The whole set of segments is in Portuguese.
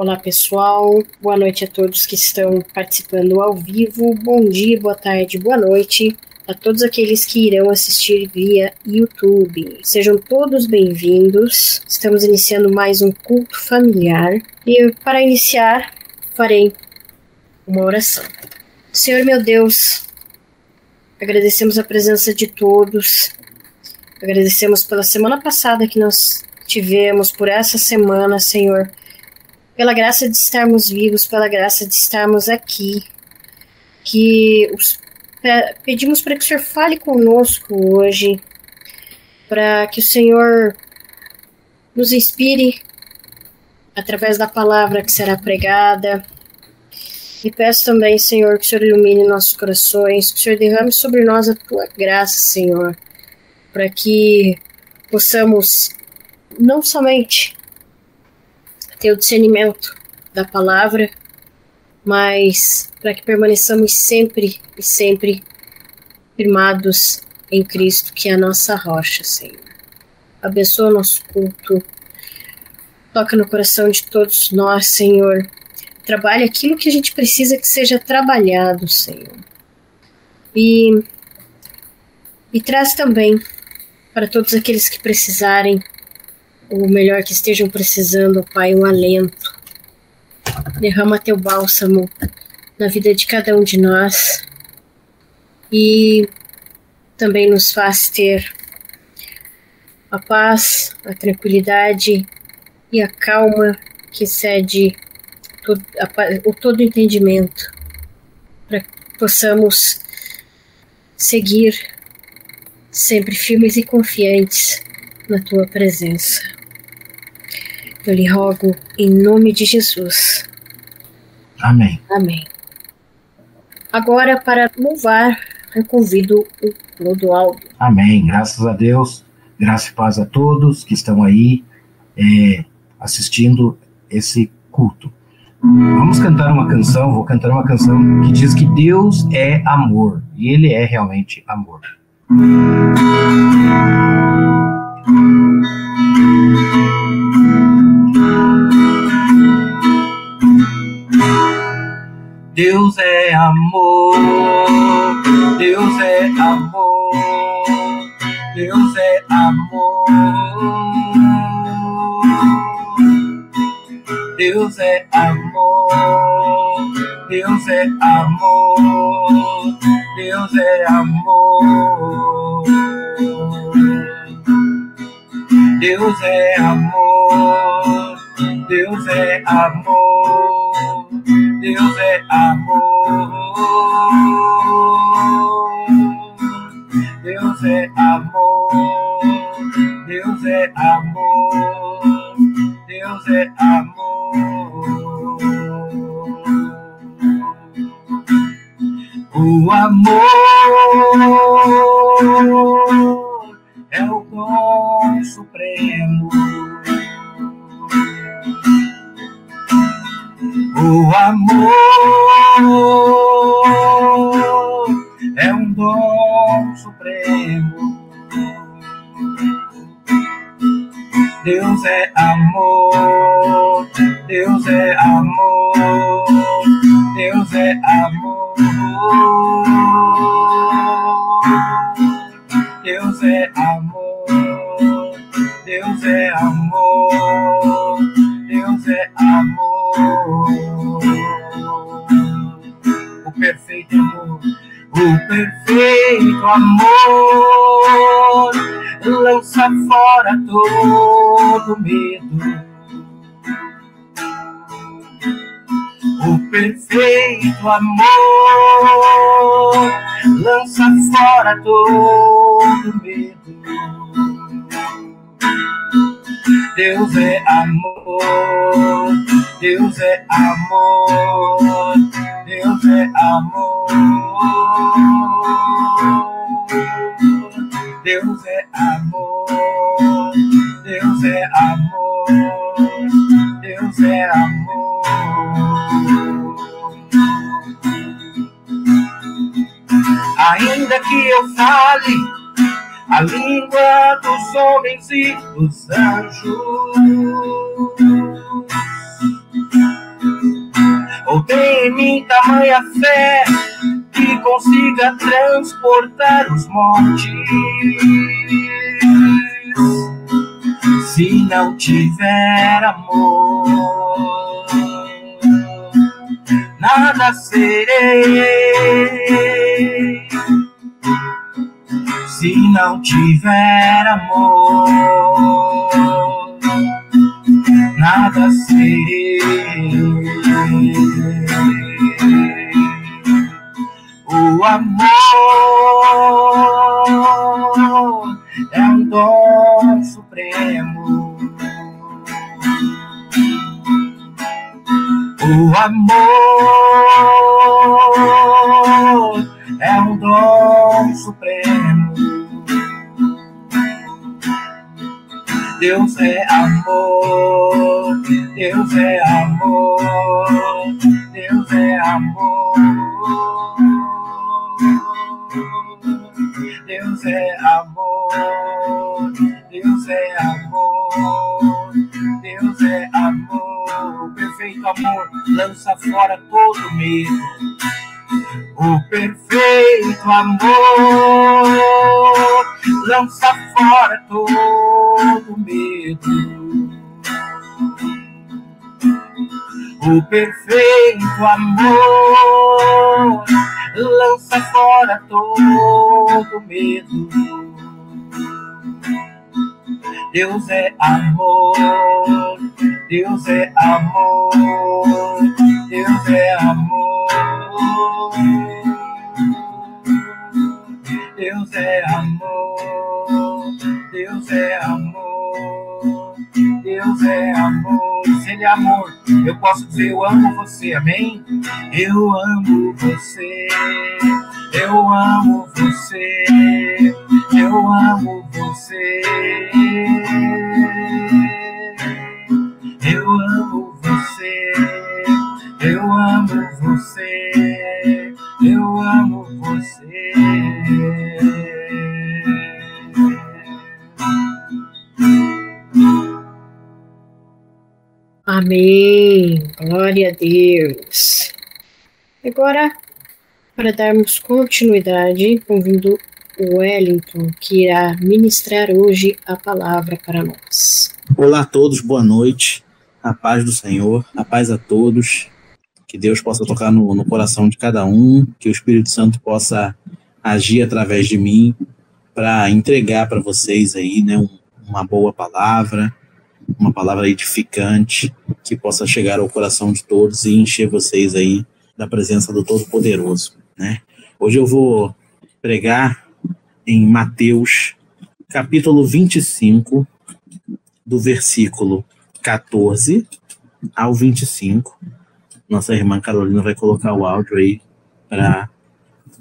Olá, pessoal. Boa noite a todos que estão participando ao vivo. Bom dia, boa tarde, boa noite a todos aqueles que irão assistir via YouTube. Sejam todos bem-vindos. Estamos iniciando mais um culto familiar. E para iniciar, farei uma oração. Senhor meu Deus, agradecemos a presença de todos. Agradecemos pela semana passada que nós tivemos, por essa semana, Senhor. Pela graça de estarmos vivos, pela graça de estarmos aqui, pedimos para que o Senhor fale conosco hoje, para que o Senhor nos inspire através da palavra que será pregada. E peço também, Senhor, que o Senhor ilumine nossos corações, que o Senhor derrame sobre nós a Tua graça, Senhor, para que possamos não somente ter o discernimento da palavra, mas para que permaneçamos sempre e sempre firmados em Cristo, que é a nossa rocha, Senhor. Abençoa o nosso culto, toca no coração de todos nós, Senhor. Trabalha aquilo que a gente precisa que seja trabalhado, Senhor. E traz também para todos aqueles que precisarem, ou melhor, que estejam precisando, Pai, um alento. Derrama teu bálsamo na vida de cada um de nós e também nos faz ter a paz, a tranquilidade e a calma que excede todo entendimento, para que possamos seguir sempre firmes e confiantes na tua presença. Eu lhe rogo em nome de Jesus. Amém. Amém. Agora, para louvar, eu convido o Clodoaldo. Amém. Graças a Deus. Graça e paz a todos que estão aí assistindo esse culto. Vamos cantar uma canção. Vou cantar uma canção que diz que Deus é amor. E Ele é realmente amor. Deus é amor, Deus é amor, Deus é amor, Deus é amor, Deus é amor, Deus é amor, Deus é amor, Deus é amor, Deus é amor, Deus é amor, Deus é amor, Deus é amor. O amor é o dom supremo. O amor é um dom supremo. Deus é amor, Deus é amor, Deus é amor, Deus é amor, Deus é amor, Deus é amor. O perfeito amor, o perfeito amor lança fora todo medo. O perfeito amor lança fora todo medo. Deus é amor, Deus é amor, Deus é amor, Deus é amor, Deus é amor, Deus é amor. Ainda que eu fale a língua dos homens e dos anjos, ou tem em mim tamanha fé que consiga transportar os montes. Se não tiver amor, nada serei. Se não tiver amor, nada serei. O amor é um dom supremo. O amor é um dom supremo. Deus é amor, Deus é amor, Deus é amor. Deus é amor, Deus é amor, Deus é amor. O perfeito amor lança fora todo medo. O perfeito amor lança fora todo medo. O perfeito amor lança fora todo medo. Deus é amor, Deus é amor, Deus é amor. Deus é amor, Deus é amor, Deus é amor. Se Ele é amor, eu posso dizer eu amo você, amém? Eu amo você, eu amo você, eu amo você, eu amo você, eu amo você, eu amo você. Amém. Glória a Deus. Agora, para darmos continuidade, convido o Wellington, que irá ministrar hoje a palavra para nós. Olá a todos, boa noite. A paz do Senhor, a paz a todos. Que Deus possa tocar no coração de cada um, que o Espírito Santo possa agir através de mim para entregar para vocês aí, né, uma boa palavra, uma palavra edificante, que possa chegar ao coração de todos e encher vocês aí da presença do Todo-Poderoso, né? Hoje eu vou pregar em Mateus, capítulo 25, do versículo 14 ao 25. Nossa irmã Carolina vai colocar o áudio aí para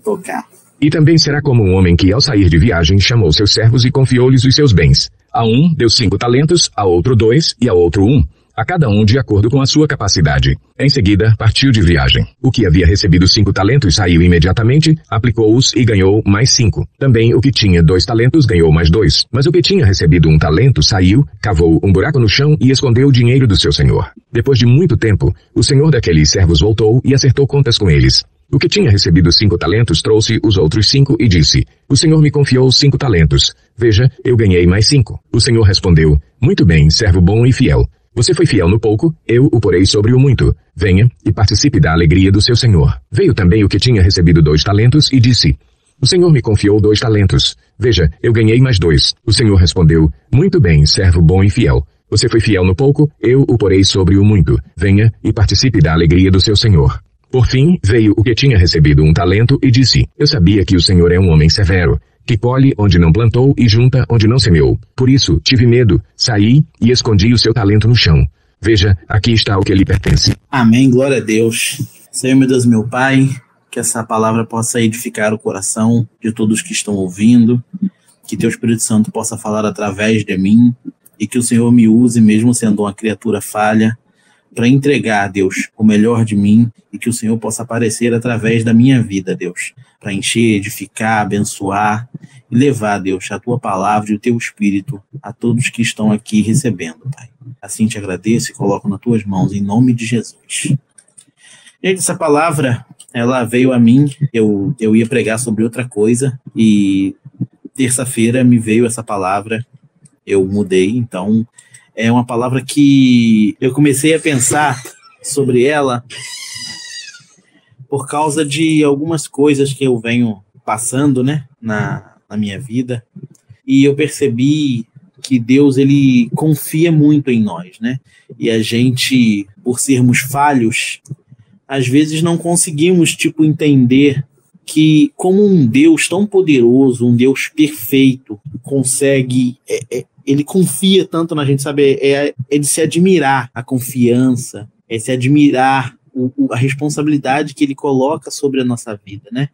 tocar. E também será como um homem que, ao sair de viagem, chamou seus servos e confiou-lhes os seus bens. A um deu 5 talentos, a outro 2 e a outro 1, a cada um de acordo com a sua capacidade. Em seguida, partiu de viagem. O que havia recebido 5 talentos saiu imediatamente, aplicou-os e ganhou mais 5. Também o que tinha 2 talentos ganhou mais 2. Mas o que tinha recebido 1 talento saiu, cavou um buraco no chão e escondeu o dinheiro do seu senhor. Depois de muito tempo, o senhor daqueles servos voltou e acertou contas com eles. O que tinha recebido 5 talentos trouxe os outros 5 e disse: O senhor me confiou 5 talentos. Veja, eu ganhei mais 5. O senhor respondeu: Muito bem, servo bom e fiel. Você foi fiel no pouco, eu o porei sobre o muito. Venha e participe da alegria do seu senhor. Veio também o que tinha recebido 2 talentos e disse: O senhor me confiou 2 talentos. Veja, eu ganhei mais 2. O senhor respondeu: Muito bem, servo bom e fiel. Você foi fiel no pouco, eu o porei sobre o muito. Venha e participe da alegria do seu senhor. Por fim, veio o que tinha recebido 1 talento e disse: Eu sabia que o senhor é um homem severo, que colhe onde não plantou e junta onde não semeou. Por isso, tive medo, saí e escondi o seu talento no chão. Veja, aqui está o que lhe pertence. Amém, glória a Deus. Senhor, meu Deus, meu Pai, que essa palavra possa edificar o coração de todos que estão ouvindo, que Teu Espírito Santo possa falar através de mim e que o Senhor me use, mesmo sendo uma criatura falha, para entregar, Deus, o melhor de mim e que o Senhor possa aparecer através da minha vida, Deus, para encher, edificar, abençoar e levar, Deus, a Tua palavra e o Teu Espírito a todos que estão aqui recebendo, Pai. Assim te agradeço e coloco nas Tuas mãos, em nome de Jesus. Gente, essa palavra, ela veio a mim, eu ia pregar sobre outra coisa, e terça-feira me veio essa palavra, eu mudei, então é uma palavra que eu comecei a pensar sobre ela por causa de algumas coisas que eu venho passando, né, na minha vida, e eu percebi que Deus, ele confia muito em nós, né, e a gente, por sermos falhos, às vezes não conseguimos, entender que como um Deus tão poderoso, um Deus perfeito, consegue, ele confia tanto na gente, sabe, é de se admirar a confiança, é se admirar a responsabilidade que ele coloca sobre a nossa vida, né?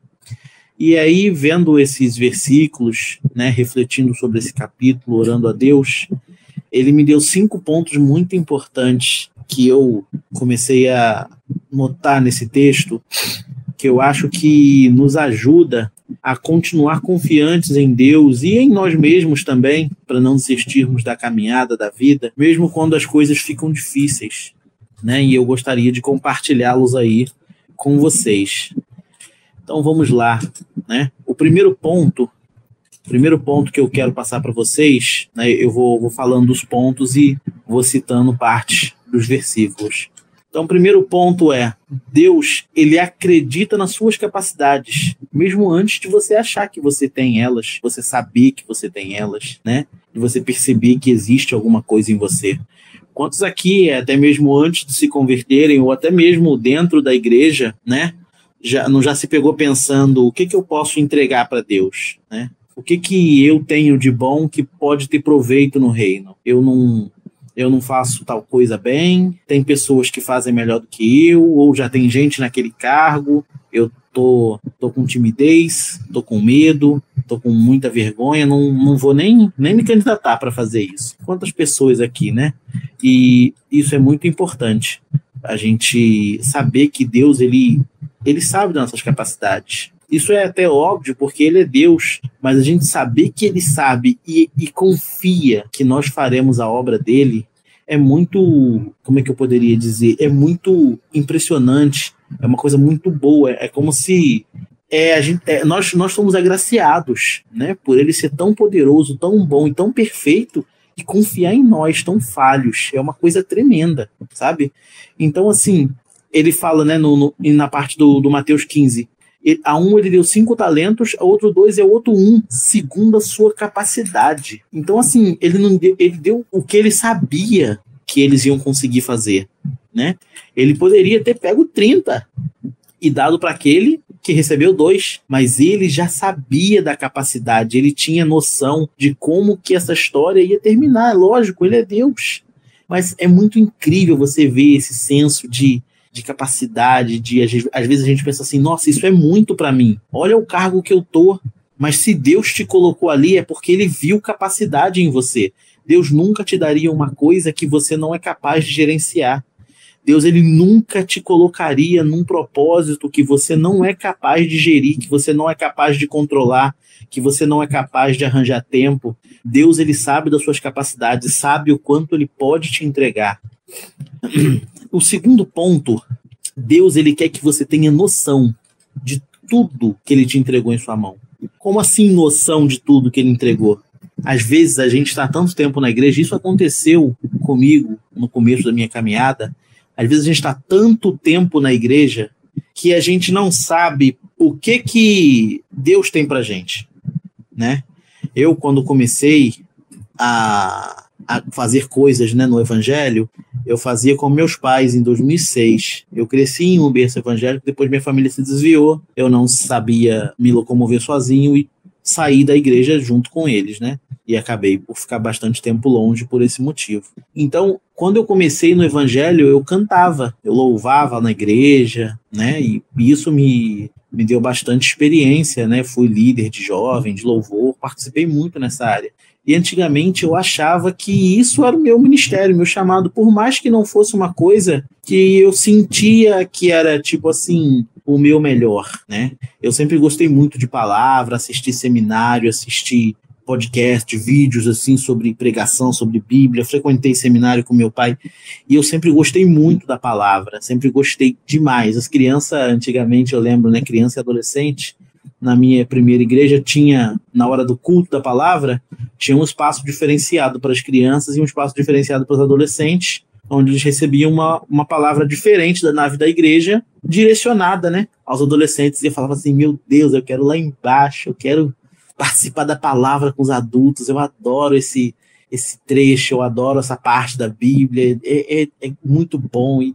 E aí, vendo esses versículos, né, refletindo sobre esse capítulo, orando a Deus, ele me deu 5 pontos muito importantes que eu comecei a notar nesse texto, que eu acho que nos ajuda a continuar confiantes em Deus e em nós mesmos também, para não desistirmos da caminhada da vida, mesmo quando as coisas ficam difíceis, né? E eu gostaria de compartilhá-los aí com vocês. Então vamos lá, né? O primeiro ponto que eu quero passar para vocês, né, eu vou falando dos pontos e vou citando partes dos versículos. Então, o primeiro ponto é: Deus, ele acredita nas suas capacidades, mesmo antes de você achar que você tem elas, você saber que você tem elas, né? De você perceber que existe alguma coisa em você. Quantos aqui, até mesmo antes de se converterem, ou até mesmo dentro da igreja, né, já se pegou pensando: o que eu posso entregar para Deus, né? O que eu tenho de bom que pode ter proveito no reino? Eu não faço tal coisa bem, tem pessoas que fazem melhor do que eu, ou já tem gente naquele cargo, eu tô com timidez, tô com medo, tô com muita vergonha, não vou nem me candidatar para fazer isso. Quantas pessoas aqui, né? E isso é muito importante, a gente saber que Deus, ele sabe das nossas capacidades. Isso é até óbvio, porque ele é Deus, mas a gente saber que ele sabe e confia que nós faremos a obra dele é muito, como é que eu poderia dizer, é muito impressionante, é uma coisa muito boa, é como se nós somos agraciados, né, por ele ser tão poderoso, tão bom e tão perfeito, e confiar em nós tão falhos, é uma coisa tremenda, sabe? Então, assim, ele fala, né, na parte do Mateus 15, a um ele deu 5 talentos, a outro 2 e a outro 1, segundo a sua capacidade. Então, assim, ele deu o que ele sabia que eles iam conseguir fazer, né? Ele poderia ter pego 30 e dado para aquele que recebeu 2, mas ele já sabia da capacidade, ele tinha noção de como que essa história ia terminar. Lógico, ele é Deus, mas é muito incrível você ver esse senso de capacidade, às vezes a gente pensa assim: nossa, isso é muito para mim, olha o cargo que eu tô, mas se Deus te colocou ali é porque ele viu capacidade em você. Deus nunca te daria uma coisa que você não é capaz de gerenciar. Deus, ele nunca te colocaria num propósito que você não é capaz de gerir, que você não é capaz de controlar, que você não é capaz de arranjar tempo. Deus, ele sabe das suas capacidades, sabe o quanto ele pode te entregar. O segundo ponto, Deus, ele quer que você tenha noção de tudo que ele te entregou em sua mão. Como assim noção de tudo que ele entregou? Às vezes a gente está há tanto tempo na igreja, isso aconteceu comigo no começo da minha caminhada, às vezes a gente está tanto tempo na igreja que a gente não sabe o que Deus tem pra gente, né? Eu, quando comecei a fazer coisas, né, no evangelho, eu fazia com meus pais em 2006. Eu cresci em um berço evangélico, depois minha família se desviou, eu não sabia me locomover sozinho e saí da igreja junto com eles, né? E acabei por ficar bastante tempo longe por esse motivo. Então, quando eu comecei no evangelho, eu cantava, eu louvava na igreja, né? E isso me deu bastante experiência, né? Fui líder de jovem, de louvor, participei muito nessa área. E antigamente eu achava que isso era o meu ministério, meu chamado, por mais que não fosse uma coisa que eu sentia que era, tipo assim, o meu melhor, né? Eu sempre gostei muito de palavra, assistir seminário, assistir podcast, vídeos assim sobre pregação, sobre Bíblia, frequentei seminário com meu pai e eu sempre gostei muito da palavra, sempre gostei demais. As crianças, antigamente eu lembro, né, criança e adolescente, na minha primeira igreja tinha, na hora do culto da palavra, tinha um espaço diferenciado para as crianças e um espaço diferenciado para os adolescentes, onde eles recebiam uma palavra diferente da nave da igreja, direcionada, né, aos adolescentes, e eu falava assim, meu Deus, eu quero lá embaixo, eu quero participar da palavra com os adultos, eu adoro esse trecho, eu adoro essa parte da Bíblia, é muito bom, e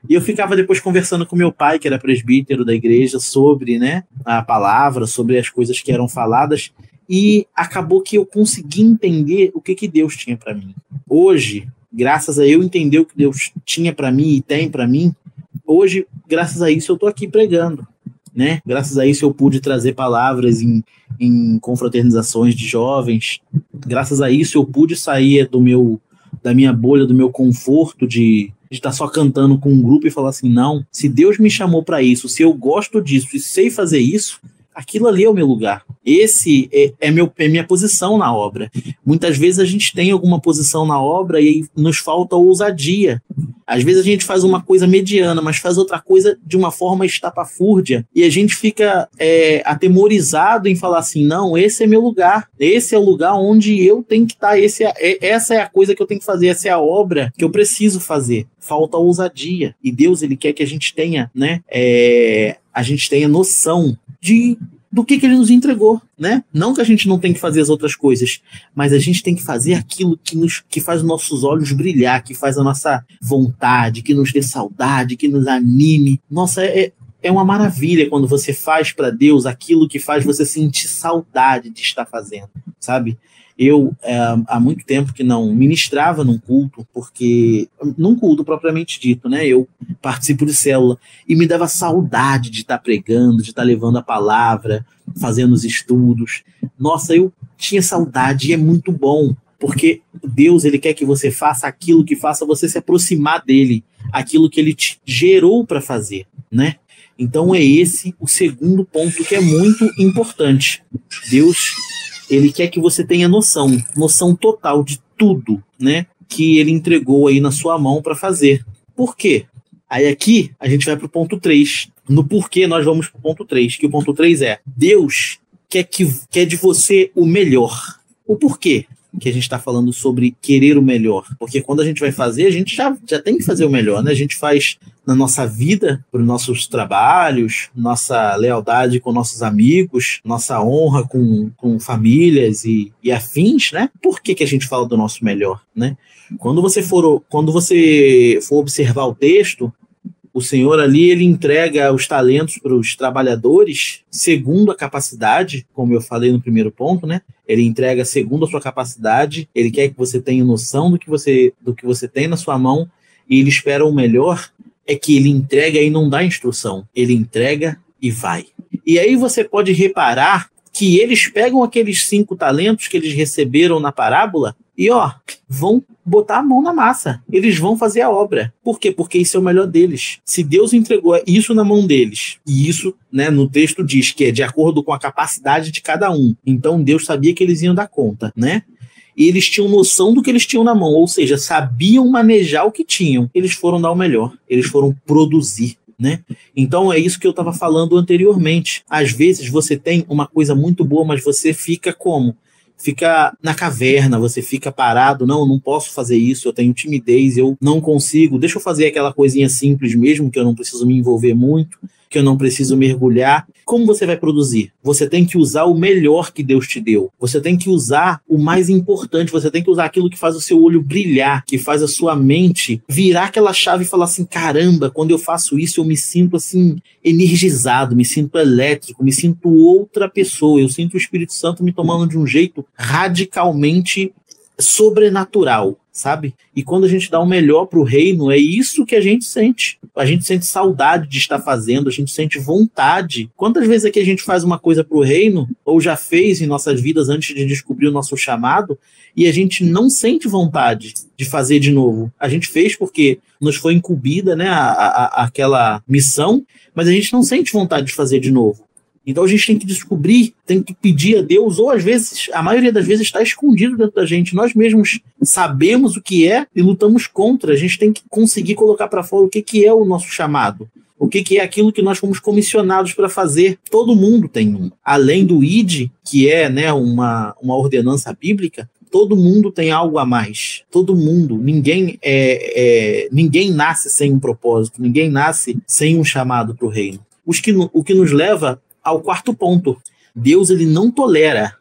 eu ficava depois conversando com meu pai, que era presbítero da igreja, sobre, né, a palavra, sobre as coisas que eram faladas, e acabou que eu consegui entender o que Deus tinha para mim. Hoje, graças a eu entender o que Deus tinha para mim e tem para mim, hoje, graças a isso, eu estou aqui pregando, né? Graças a isso eu pude trazer palavras em confraternizações de jovens. Graças a isso eu pude sair da minha bolha, do meu conforto de estar só cantando com um grupo e falar assim, não, se Deus me chamou para isso, se eu gosto disso e sei fazer isso, aquilo ali é o meu lugar. Esse é minha posição na obra. Muitas vezes a gente tem alguma posição na obra e nos falta ousadia. Às vezes a gente faz uma coisa mediana, mas faz outra coisa de uma forma estapafúrdia. E a gente fica atemorizado em falar assim, não, esse é meu lugar. Esse é o lugar onde eu tenho que estar. Essa é a coisa que eu tenho que fazer. Essa é a obra que eu preciso fazer. Falta ousadia. E Deus, ele quer que a gente tenha, né, a gente tenha noção do que ele nos entregou, né? Não que a gente não tem que fazer as outras coisas, mas a gente tem que fazer aquilo que faz os nossos olhos brilhar, que faz a nossa vontade, que nos dê saudade, que nos anime. Nossa, é uma maravilha quando você faz para Deus aquilo que faz você sentir saudade de estar fazendo, sabe? Eu, há muito tempo que não ministrava num culto, num culto propriamente dito, né? Eu participo de célula e me dava saudade de estar pregando, de estar levando a palavra, fazendo os estudos. Nossa, eu tinha saudade e é muito bom, porque Deus, ele quer que você faça aquilo que faça você se aproximar dele, aquilo que ele te gerou para fazer, né? Então é esse o segundo ponto que é muito importante. Deus, ele quer que você tenha noção total de tudo, né, que ele entregou aí na sua mão para fazer. Por quê? Aí aqui a gente vai para o ponto 3. No porquê nós vamos para o ponto 3, que o ponto 3 é Deus quer de você o melhor. O porquê que a gente está falando sobre querer o melhor? Porque quando a gente vai fazer, a gente já tem que fazer o melhor, né? A gente faz na nossa vida, para os nossos trabalhos, nossa lealdade com nossos amigos, nossa honra com famílias e afins, né? Por que a gente fala do nosso melhor, né? Quando você for observar o texto, o Senhor ali, ele entrega os talentos para os trabalhadores segundo a capacidade, como eu falei no primeiro ponto, né? Ele entrega segundo a sua capacidade, ele quer que você tenha noção do que você tem na sua mão, e ele espera o melhor, é que ele entrega e não dá instrução. Ele entrega e vai. E aí você pode reparar que eles pegam aqueles 5 talentos que eles receberam na parábola e, vão botar a mão na massa. Eles vão fazer a obra. Por quê? Porque isso é o melhor deles. Se Deus entregou isso na mão deles, e isso, né, no texto diz que é de acordo com a capacidade de cada um, então Deus sabia que eles iam dar conta, né? E eles tinham noção do que eles tinham na mão, ou seja, sabiam manejar o que tinham. Eles foram dar o melhor, eles foram produzir, né? Então é isso que eu estava falando anteriormente. Às vezes você tem uma coisa muito boa, mas você fica como? Fica na caverna, você fica parado, não posso fazer isso, eu tenho timidez, eu não consigo, deixa eu fazer aquela coisinha simples mesmo, que eu não preciso me envolver muito, que eu não preciso mergulhar. Como você vai produzir? Você tem que usar o melhor que Deus te deu. Você tem que usar o mais importante, você tem que usar aquilo que faz o seu olho brilhar, que faz a sua mente virar aquela chave e falar assim, caramba, quando eu faço isso eu me sinto assim, energizado, me sinto elétrico, me sinto outra pessoa, eu sinto o Espírito Santo me tomando de um jeito radicalmente sobrenatural, sabe? E quando a gente dá o melhor pro reino, é isso que a gente sente. A gente sente saudade de estar fazendo, a gente sente vontade. Quantas vezes é que a gente faz uma coisa pro reino, ou já fez em nossas vidas antes de descobrir o nosso chamado, e a gente não sente vontade de fazer de novo? A gente fez porque nos foi incumbida, né, aquela missão, mas a gente não sente vontade de fazer de novo. Então a gente tem que descobrir, tem que pedir a Deus, ou às vezes, a maioria das vezes está escondido dentro da gente. Nós mesmos sabemos o que é e lutamos contra. A gente tem que conseguir colocar para fora o que é o nosso chamado. O que é aquilo que nós fomos comissionados para fazer. Todo mundo tem um. Além do ID, que é, né, uma ordenança bíblica, todo mundo tem algo a mais. Todo mundo. Ninguém nasce sem um propósito. Ninguém nasce sem um chamado para o reino. O que nos leva ao quarto ponto. Deus, ele não tolera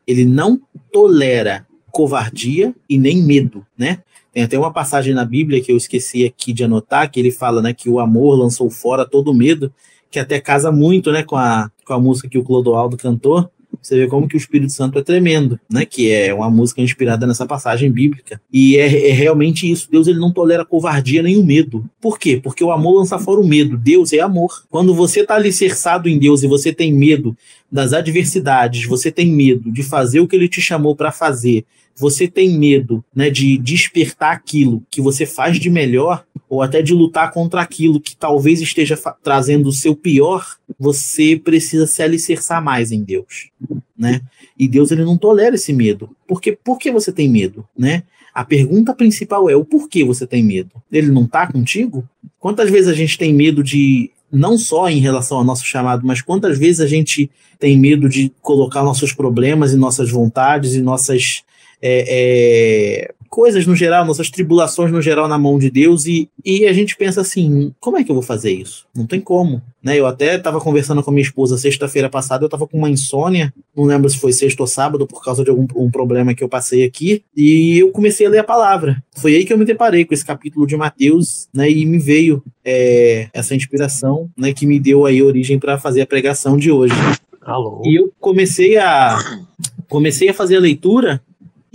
covardia e nem medo, né? Tem até uma passagem na Bíblia que eu esqueci aqui de anotar, que ele fala, né, que o amor lançou fora todo medo, que até casa muito, né, com a música que o Clodoaldo cantou. Você vê como que o Espírito Santo é tremendo, né? Que é uma música inspirada nessa passagem bíblica. E é realmente isso. Deus, ele não tolera a covardia nem o medo. Por quê? Porque o amor lança fora o medo. Deus é amor. Quando você está alicerçado em Deus e você tem medo das adversidades, você tem medo de fazer o que ele te chamou para fazer, você tem medo, né, de despertar aquilo que você faz de melhor, ou até de lutar contra aquilo que talvez esteja trazendo o seu pior, você precisa se alicerçar mais em Deus, né? E Deus, ele não tolera esse medo. Por que você tem medo, né? A pergunta principal é o porquê você tem medo. Ele não está contigo? Quantas vezes a gente tem medo de, não só em relação ao nosso chamado, mas quantas vezes a gente tem medo de colocar nossos problemas e nossas vontades e nossas coisas no geral, nossas tribulações no geral na mão de Deus, e a gente pensa assim, como é que eu vou fazer isso? Não tem como, né? Eu até estava conversando com a minha esposa sexta-feira passada, eu estava com uma insônia, não lembro se foi sexta ou sábado, por causa de um problema que eu passei aqui, e eu comecei a ler a palavra. Foi aí que eu me deparei com esse capítulo de Mateus, né? E me veio essa inspiração, né? Que me deu aí origem para fazer a pregação de hoje. Alô. E eu comecei a fazer a leitura,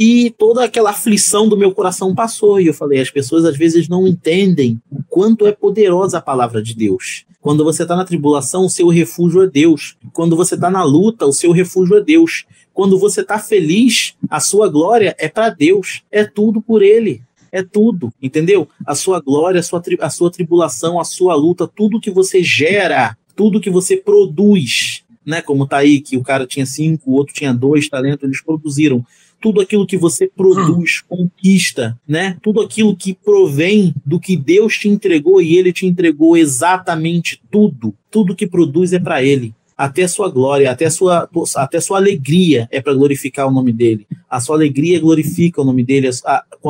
e toda aquela aflição do meu coração passou. E eu falei, as pessoas às vezes não entendem o quanto é poderosa a palavra de Deus. Quando você está na tribulação, o seu refúgio é Deus. Quando você está na luta, o seu refúgio é Deus. Quando você está feliz, a sua glória é para Deus. É tudo por Ele. É tudo, entendeu? A sua glória, a sua tribulação, a sua luta, tudo que você gera, tudo que você produz, né? Como tá aí, que o cara tinha 5, o outro tinha 2 talentos, eles produziram. Tudo aquilo que você produz, conquista, né? Tudo aquilo que provém do que Deus te entregou, e Ele te entregou exatamente tudo. Tudo que produz é para Ele. Até a sua glória, até a sua alegria é para glorificar o nome dEle. A sua alegria glorifica o nome dEle.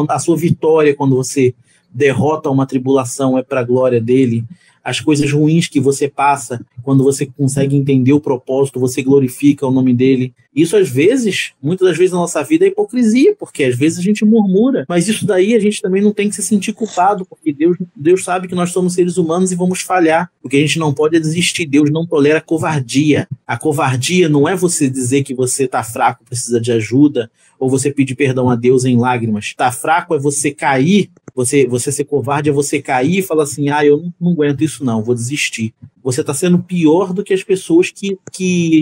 A sua vitória, quando você derrota uma tribulação, é para a glória dEle. As coisas ruins que você passa, quando você consegue entender o propósito, você glorifica o nome dele. Isso às vezes, muitas das vezes na nossa vida é hipocrisia, porque às vezes a gente murmura, mas isso daí a gente também não tem que se sentir culpado, porque Deus sabe que nós somos seres humanos e vamos falhar. O que a gente não pode é desistir. Deus não tolera covardia. A covardia não é você dizer que você está fraco, precisa de ajuda, ou você pedir perdão a Deus em lágrimas. Estar fraco é você cair, você ser covarde é você cair e falar assim, eu não aguento isso não, vou desistir. Você está sendo pior do que as pessoas que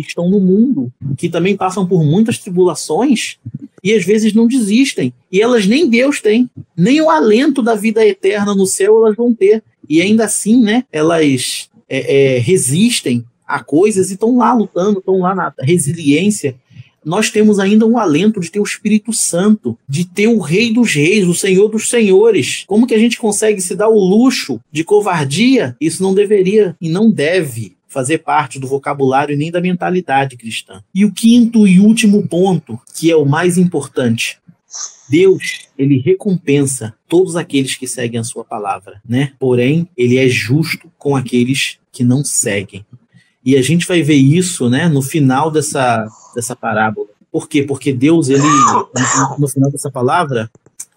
estão no mundo, que também passam por muitas tribulações e às vezes não desistem. E elas nem Deus têm, nem o alento da vida eterna no céu elas vão ter. E ainda assim, né, elas resistem a coisas e estão lá lutando, estão lá na resiliência. Nós temos ainda um alento de ter o Espírito Santo, de ter o Rei dos Reis, o Senhor dos Senhores. Como que a gente consegue se dar o luxo de covardia? Isso não deveria e não deve fazer parte do vocabulário nem da mentalidade cristã. E o quinto e último ponto, que é o mais importante, Deus, ele recompensa todos aqueles que seguem a sua palavra, né? Porém, ele é justo com aqueles que não seguem. E a gente vai ver isso, né, no final dessa parábola. Por quê? Porque Deus, ele, no final dessa palavra,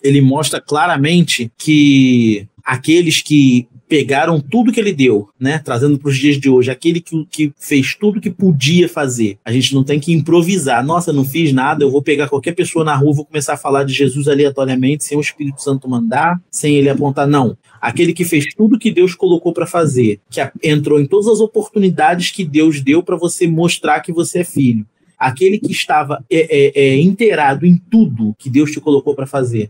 ele mostra claramente que aqueles que pegaram tudo que ele deu, né, trazendo para os dias de hoje, aquele que fez tudo que podia fazer. A gente não tem que improvisar. Nossa, não fiz nada, eu vou pegar qualquer pessoa na rua, vou começar a falar de Jesus aleatoriamente, sem o Espírito Santo mandar, sem ele apontar. Não. Aquele que fez tudo que Deus colocou para fazer, que entrou em todas as oportunidades que Deus deu para você mostrar que você é filho. Aquele que estava inteirado em tudo que Deus te colocou para fazer.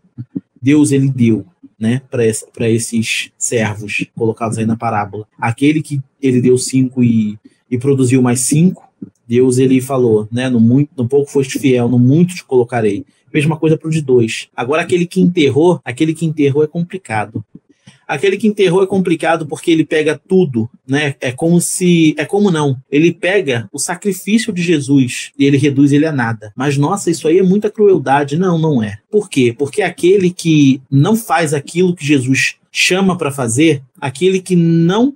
Deus, ele deu, né, para esses servos colocados aí na parábola. Aquele que ele deu 5 e produziu mais 5, Deus, ele falou, né, no pouco foste fiel, no muito te colocarei. Mesma coisa para o de 2. Agora, aquele que enterrou é complicado. Aquele que enterrou é complicado porque ele pega tudo, né? Ele pega o sacrifício de Jesus e ele reduz ele a nada. Mas, nossa, isso aí é muita crueldade. Não, não é. Por quê? Porque aquele que não faz aquilo que Jesus chama para fazer, aquele que não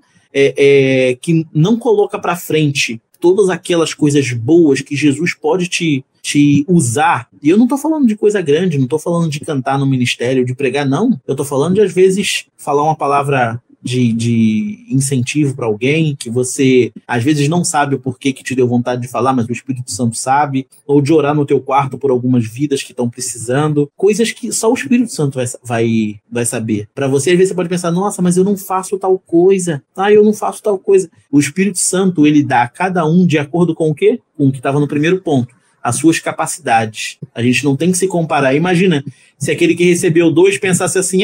coloca para frente todas aquelas coisas boas que Jesus pode te usar, e eu não tô falando de coisa grande, não tô falando de cantar no ministério, de pregar, não. Eu tô falando de, às vezes, falar uma palavra de incentivo para alguém que você, às vezes, não sabe o porquê que te deu vontade de falar, mas o Espírito Santo sabe, ou de orar no teu quarto por algumas vidas que estão precisando, coisas que só o Espírito Santo vai saber. Para você, às vezes, você pode pensar, nossa, mas eu não faço tal coisa. Eu não faço tal coisa. O Espírito Santo, ele dá a cada um de acordo com o quê? Com o que estava no primeiro ponto. As suas capacidades. A gente não tem que se comparar. Imagina se aquele que recebeu 2 pensasse assim,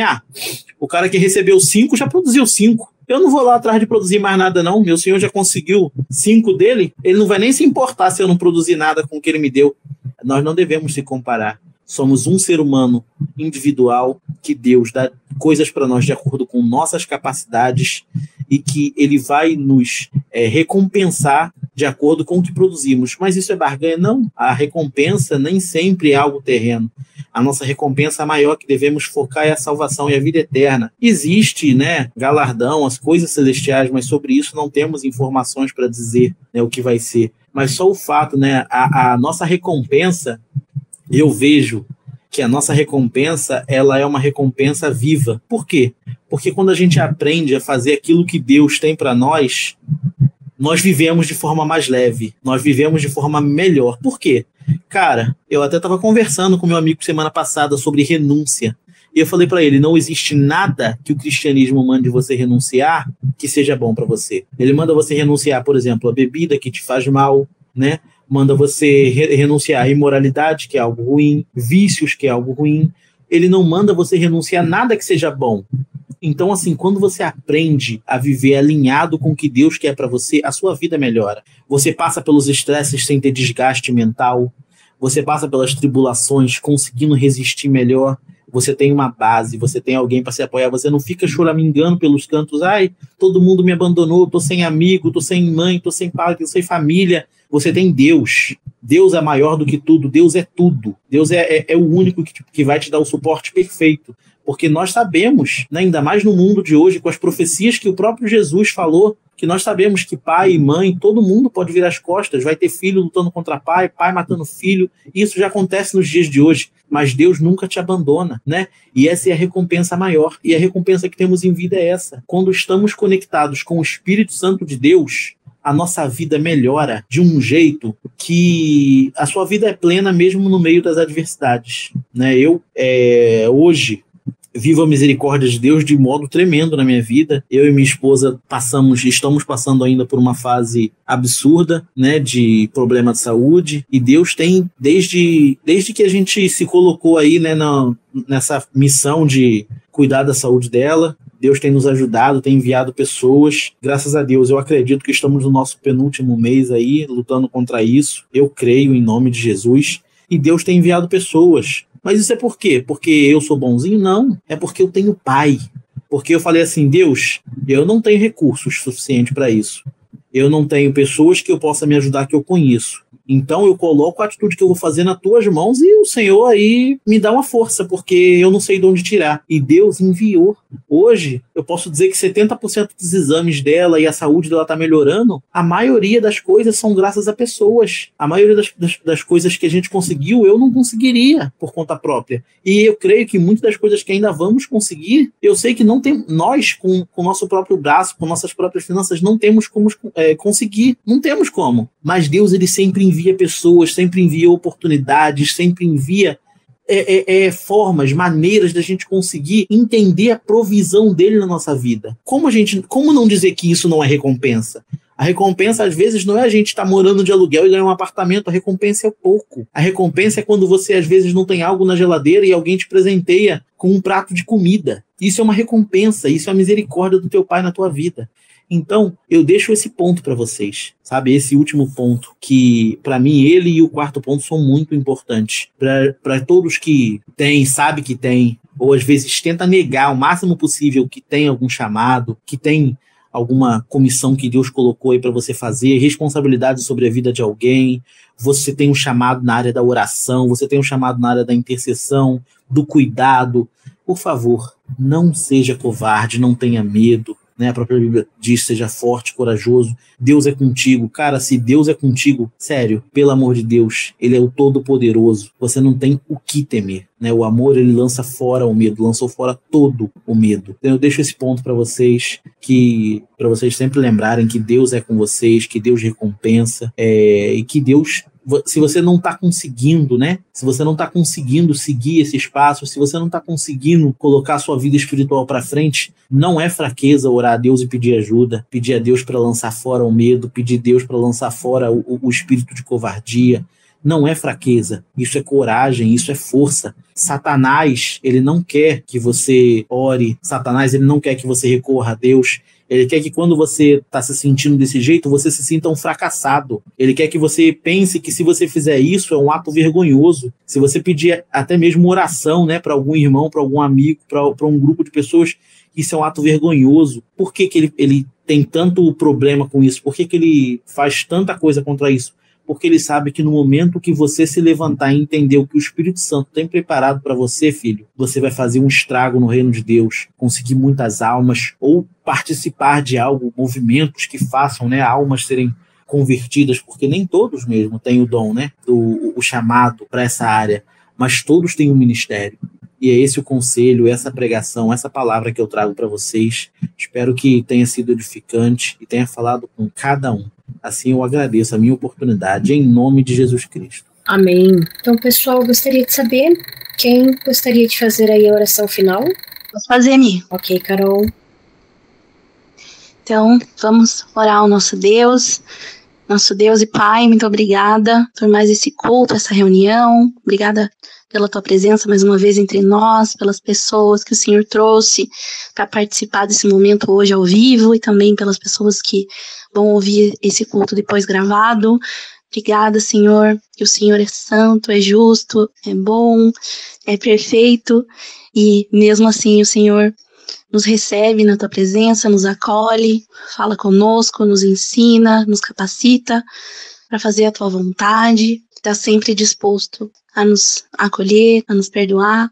o cara que recebeu 5 já produziu 5. Eu não vou lá atrás de produzir mais nada, não. Meu Senhor já conseguiu 5 dele. Ele não vai nem se importar se eu não produzir nada com o que ele me deu. Nós não devemos se comparar. Somos um ser humano individual que Deus dá coisas para nós de acordo com nossas capacidades e que ele vai nos recompensar de acordo com o que produzimos. Mas isso é barganha? Não. A recompensa nem sempre é algo terreno. A nossa recompensa maior que devemos focar é a salvação e a vida eterna. Existe, galardão, as coisas celestiais, mas sobre isso não temos informações para dizer, o que vai ser. Mas só o fato, a nossa recompensa, eu vejo que a nossa recompensa, ela é uma recompensa viva. Por quê? Porque quando a gente aprende a fazer aquilo que Deus tem para nós, nós vivemos de forma mais leve, nós vivemos de forma melhor. Por quê? Cara, eu até estava conversando com meu amigo semana passada sobre renúncia, e eu falei para ele, não existe nada que o cristianismo mande você renunciar que seja bom para você. Ele manda você renunciar, por exemplo, a bebida que te faz mal, manda você renunciar à imoralidade, que é algo ruim, vícios, que é algo ruim. Ele não manda você renunciar a nada que seja bom. Então, assim, quando você aprende a viver alinhado com o que Deus quer para você, a sua vida melhora. Você passa pelos estresses sem ter desgaste mental. Você passa pelas tribulações conseguindo resistir melhor. Você tem uma base, você tem alguém para se apoiar. Você não fica choramingando pelos cantos. Todo mundo me abandonou, tô sem amigo, tô sem mãe, tô sem pai, tô sem família. Você tem Deus. Deus é maior do que tudo. Deus é tudo. Deus é o único que vai te dar o suporte perfeito. Porque nós sabemos, ainda mais no mundo de hoje, com as profecias que o próprio Jesus falou, que nós sabemos que pai e mãe, todo mundo pode virar as costas, vai ter filho lutando contra pai, pai matando filho, isso já acontece nos dias de hoje, mas Deus nunca te abandona, E essa é a recompensa maior, e a recompensa que temos em vida é essa. Quando estamos conectados com o Espírito Santo de Deus, a nossa vida melhora de um jeito que a sua vida é plena mesmo no meio das adversidades, Eu, hoje, vivo a misericórdia de Deus de modo tremendo na minha vida. Eu e minha esposa estamos passando ainda por uma fase absurda, de problema de saúde, e Deus tem, desde que a gente se colocou aí, nessa missão de cuidar da saúde dela, Deus tem nos ajudado, tem enviado pessoas. Graças a Deus, eu acredito que estamos no nosso penúltimo mês aí, lutando contra isso. Eu creio em nome de Jesus. E Deus tem enviado pessoas. Mas isso é por quê? Porque eu sou bonzinho? Não. É porque eu tenho pai. Porque eu falei assim, Deus, eu não tenho recursos suficientes para isso. Eu não tenho pessoas que eu possa me ajudar, que eu conheço. Então eu coloco a atitude que eu vou fazer nas tuas mãos e o Senhor aí me dá uma força, porque eu não sei de onde tirar. E Deus enviou. Hoje, eu posso dizer que 70% dos exames dela e a saúde dela está melhorando. A maioria das coisas são graças a pessoas. A maioria das coisas que a gente conseguiu, eu não conseguiria por conta própria. E eu creio que muitas das coisas que ainda vamos conseguir, eu sei que não tem, nós, com o nosso próprio braço, com nossas próprias finanças, não temos como conseguir. Não temos como. Mas Deus, ele sempre envia pessoas, sempre envia oportunidades, sempre envia formas, maneiras da gente conseguir entender a provisão dele na nossa vida. Como não dizer que isso não é recompensa? A recompensa, às vezes, não é a gente estar morando de aluguel e ganhar um apartamento. A recompensa é pouco. A recompensa é quando você, às vezes, não tem algo na geladeira e alguém te presenteia com um prato de comida. Isso é uma recompensa, isso é a misericórdia do teu pai na tua vida. Então, eu deixo esse ponto para vocês, sabe? Esse último ponto, que para mim ele e o quarto ponto são muito importantes. Para todos que têm, sabe que tem, ou às vezes tenta negar o máximo possível que tem algum chamado, que tem alguma comissão que Deus colocou aí para você fazer, responsabilidade sobre a vida de alguém, você tem um chamado na área da oração, você tem um chamado na área da intercessão, do cuidado. Por favor, não seja covarde, não tenha medo, né? A própria Bíblia diz, seja forte, corajoso, Deus é contigo. Cara, se Deus é contigo, sério, pelo amor de Deus, Ele é o Todo-Poderoso, você não tem o que temer, né? O amor, ele lança fora o medo, lançou fora todo o medo. Então eu deixo esse ponto para vocês, para vocês sempre lembrarem que Deus é com vocês, que Deus recompensa, e que Deus, se você não está conseguindo, né? Se você não está conseguindo seguir esses passos, se você não está conseguindo colocar a sua vida espiritual para frente, não é fraqueza orar a Deus e pedir ajuda, pedir a Deus para lançar fora o medo, pedir a Deus para lançar fora o espírito de covardia. Não é fraqueza, isso é coragem, isso é força. Satanás, ele não quer que você ore, Satanás, ele não quer que você recorra a Deus. Ele quer que quando você está se sentindo desse jeito, você se sinta um fracassado. Ele quer que você pense que se você fizer isso, é um ato vergonhoso. Se você pedir até mesmo oração, né, para algum irmão, para algum amigo, para um grupo de pessoas, isso é um ato vergonhoso. Por que ele tem tanto problema com isso? Por que ele faz tanta coisa contra isso? Porque ele sabe que no momento que você se levantar e entender o que o Espírito Santo tem preparado para você, filho, você vai fazer um estrago no reino de Deus, conseguir muitas almas, ou participar de algo, movimentos que façam, né, almas serem convertidas, porque nem todos mesmo têm o dom, né, o chamado para essa área, mas todos têm um ministério. E é esse o conselho, essa pregação, essa palavra que eu trago para vocês. Espero que tenha sido edificante e tenha falado com cada um. Assim eu agradeço a minha oportunidade, em nome de Jesus Cristo. Amém. Então, pessoal, eu gostaria de saber quem gostaria de fazer aí a oração final. Posso fazer, Mi? Ok, Carol. Então, vamos orar ao nosso Deus e Pai, muito obrigada por mais esse culto, essa reunião. Obrigada pela tua presença mais uma vez entre nós, pelas pessoas que o Senhor trouxe para participar desse momento hoje ao vivo e também pelas pessoas que vão ouvir esse culto depois gravado. Obrigada, Senhor, que o Senhor é santo, é justo, é bom, é perfeito e mesmo assim o Senhor nos recebe na tua presença, nos acolhe, fala conosco, nos ensina, nos capacita para fazer a tua vontade, está sempre disposto a nos acolher, a nos perdoar.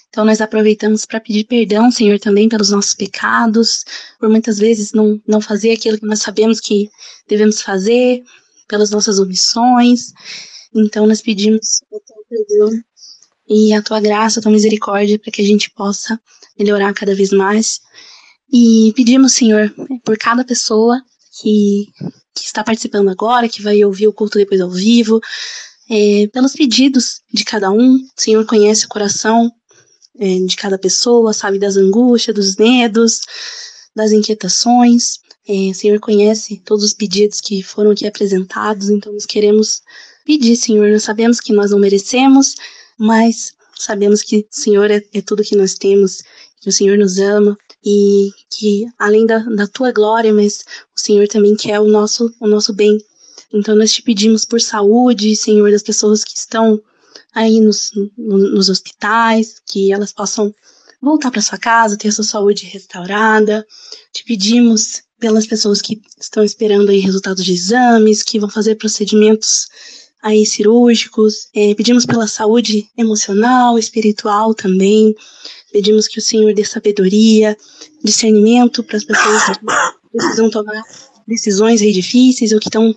Então nós aproveitamos para pedir perdão, Senhor, também pelos nossos pecados, por muitas vezes não fazer aquilo que nós sabemos que devemos fazer, pelas nossas omissões. Então nós pedimos o teu perdão e a tua graça, a tua misericórdia, para que a gente possa melhorar cada vez mais. E pedimos, Senhor, por cada pessoa que está participando agora, que vai ouvir o culto depois ao vivo, pelos pedidos de cada um. O Senhor conhece o coração de cada pessoa, sabe das angústias, dos medos, das inquietações. O Senhor conhece todos os pedidos que foram aqui apresentados, então nós queremos pedir, Senhor, nós sabemos que nós não merecemos, mas sabemos que o Senhor é tudo que nós temos, que o Senhor nos ama e que além da tua glória, mas o Senhor também quer o nosso bem. Então nós te pedimos por saúde, Senhor, das pessoas que estão aí nos hospitais, que elas possam voltar para sua casa, ter a sua saúde restaurada. Te pedimos pelas pessoas que estão esperando aí resultados de exames, que vão fazer procedimentos aí cirúrgicos. Pedimos pela saúde emocional, espiritual também. Pedimos que o Senhor dê sabedoria, discernimento para as pessoas que precisam tomar decisões aí difíceis ou que estão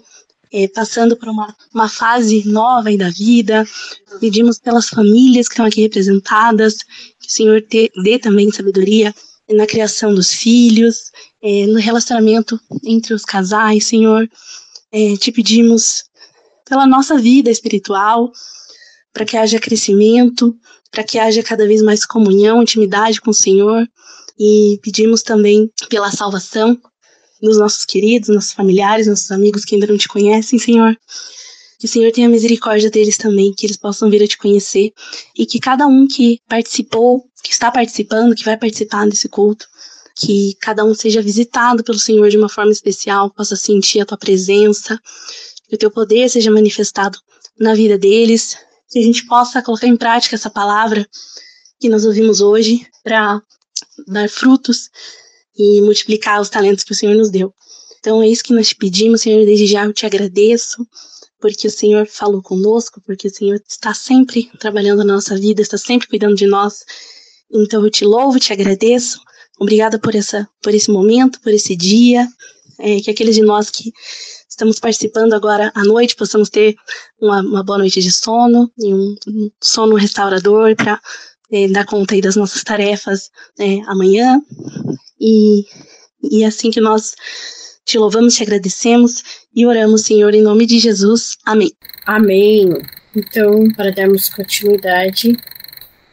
passando por uma fase nova aí da vida. Pedimos pelas famílias que estão aqui representadas, que o Senhor dê também sabedoria na criação dos filhos, no relacionamento entre os casais, Senhor. Te pedimos pela nossa vida espiritual, para que haja crescimento, para que haja cada vez mais comunhão, intimidade com o Senhor. E pedimos também pela salvação dos nossos queridos, nossos familiares, nossos amigos que ainda não te conhecem, Senhor. Que o Senhor tenha misericórdia deles também, que eles possam vir a te conhecer. E que cada um que participou, que está participando, que vai participar desse culto, que cada um seja visitado pelo Senhor de uma forma especial, possa sentir a tua presença, que o teu poder seja manifestado na vida deles, que a gente possa colocar em prática essa palavra que nós ouvimos hoje para dar frutos e multiplicar os talentos que o Senhor nos deu. Então é isso que nós te pedimos, Senhor, desde já eu te agradeço, porque o Senhor falou conosco, porque o Senhor está sempre trabalhando na nossa vida, está sempre cuidando de nós. Então eu te louvo, te agradeço. Obrigada por esse momento, por esse dia, que aqueles de nós que estamos participando agora à noite possamos ter uma boa noite de sono e um sono restaurador para dar conta aí das nossas tarefas amanhã. E assim que nós te louvamos, te agradecemos e oramos, Senhor, em nome de Jesus. Amém. Amém. Então, para darmos continuidade,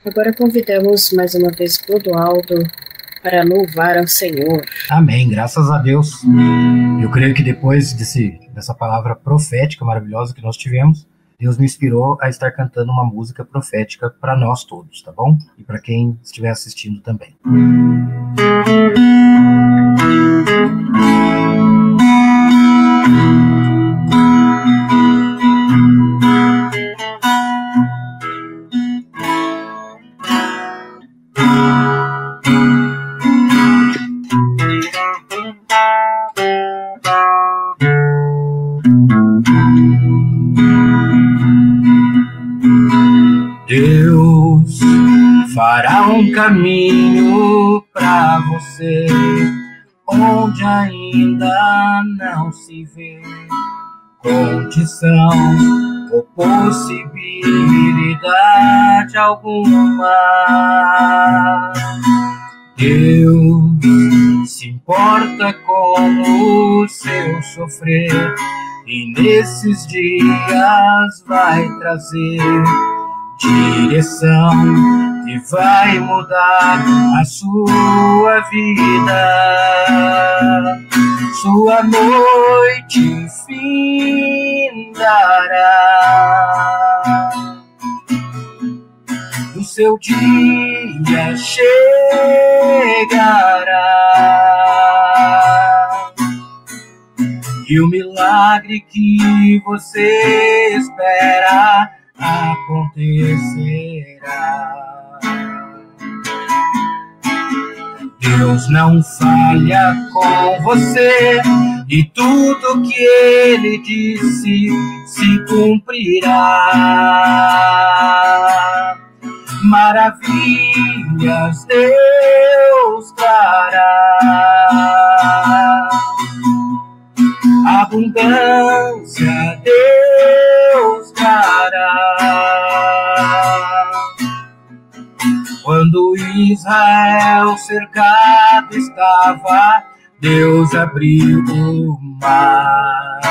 agora convidamos mais uma vez Clodoaldo para louvar ao Senhor. Amém, graças a Deus. Eu creio que depois dessa palavra profética maravilhosa que nós tivemos, Deus me inspirou a estar cantando uma música profética para nós todos, tá bom? E para quem estiver assistindo também. Deus fará um caminho para você onde ainda não se vê condição ou possibilidade alguma. Deus se importa com o seu sofrer e nesses dias vai trazer direção que vai mudar a sua vida. Sua noite findará, o seu dia chegará e o milagre que você espera acontecerá. Deus não falha com você e tudo que Ele disse se cumprirá. Maravilhas Deus trará, abundância Deus dará. Quando Israel cercado estava, Deus abriu o mar.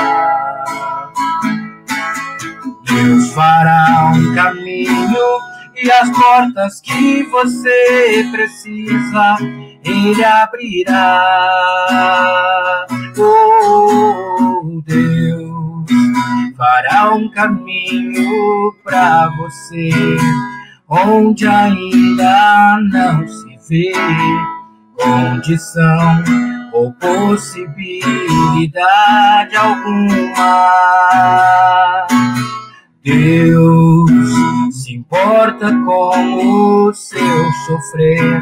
Deus fará um caminho e as portas que você precisa, Ele abrirá. Oh, Deus fará um caminho para você onde ainda não se vê condição ou possibilidade alguma. Deus se importa com o seu sofrer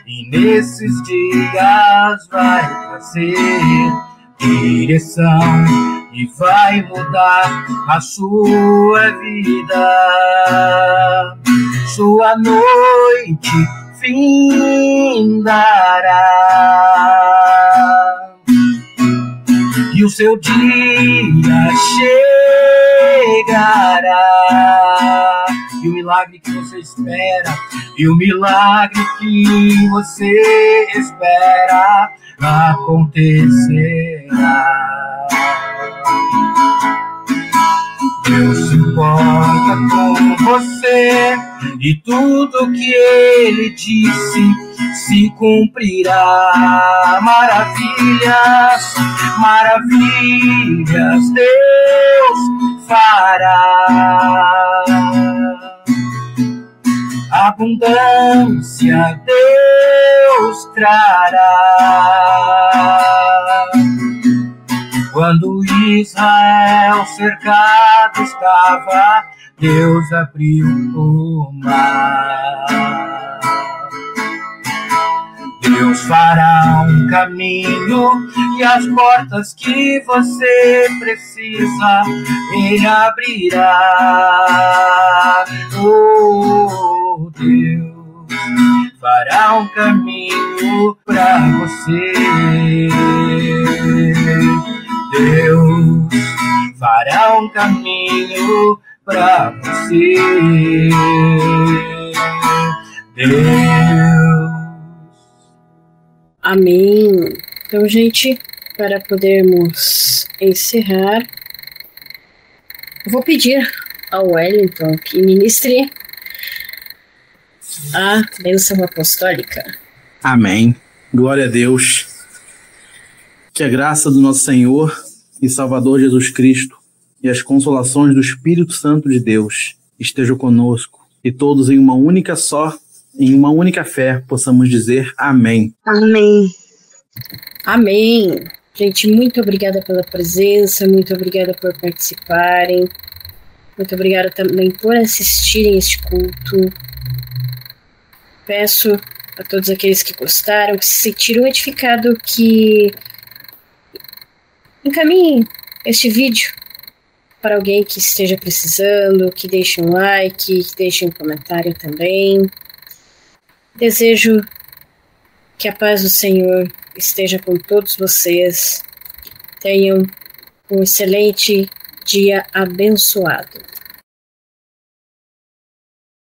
e nesses dias vai trazer direção e vai mudar a sua vida. Sua noite findará e o seu dia chegará. E o milagre que você espera, e o milagre que você espera acontecerá. Deus se importa com você e tudo que Ele disse se cumprirá. Maravilhas, maravilhas Deus fará. abundância Deus trará. Quando Israel cercado estava, Deus abriu o mar. Deus fará um caminho e as portas que você precisa, Ele abrirá. Oh, Deus fará um caminho para você. Deus fará um caminho para você. Deus. Amém. Então, gente, para podermos encerrar, eu vou pedir ao Wellington que ministre a bênção apostólica. Amém. Glória a Deus. Que a graça do nosso Senhor e Salvador Jesus Cristo e as consolações do Espírito Santo de Deus estejam conosco e todos em uma única fé possamos dizer amém. Amém. Amém. Gente, muito obrigada pela presença, muito obrigada por participarem, muito obrigada também por assistirem este culto. Peço a todos aqueles que gostaram, que se sentiram edificados, que encaminhem este vídeo para alguém que esteja precisando, que deixe um like, que deixe um comentário também. Desejo que a paz do Senhor esteja com todos vocês. Tenham um excelente dia abençoado.